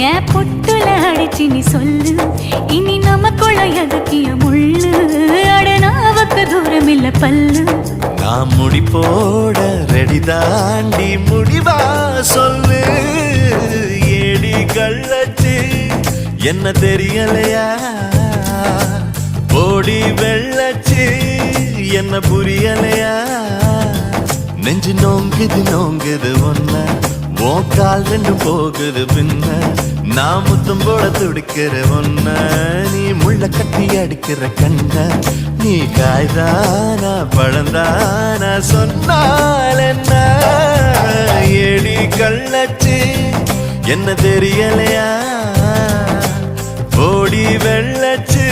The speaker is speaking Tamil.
ஏன் பொட்டுல அடிச்சு நீ சொல்லு இனி நமக்குள்ள எதுக்கிய முள்ளு அடனாவுக்கு தூரம் இல்ல பல்லு நான் முடி போட ரெடி தாண்டி முடிவா சொல்லு ஏடி கள்ளச்சு என்ன தெரியலையா ஓடி வெள்ளச்சு என்ன புரியலையா நெஞ்சு நோங்குது நோங்குது ஒன்ன உன் கால் ரெண்டு போகுது பின்ன நான் முத்தம் போட துடிக்கிற ஒன்ன நீ முள்ள கட்டி அடிக்கிற கண்ண நீ காய்தானா பழந்தானா சொன்னால் என்ன ஏடி கள்ளச்சு என்ன தெரியலையா ஓடி வெள்ளச்சு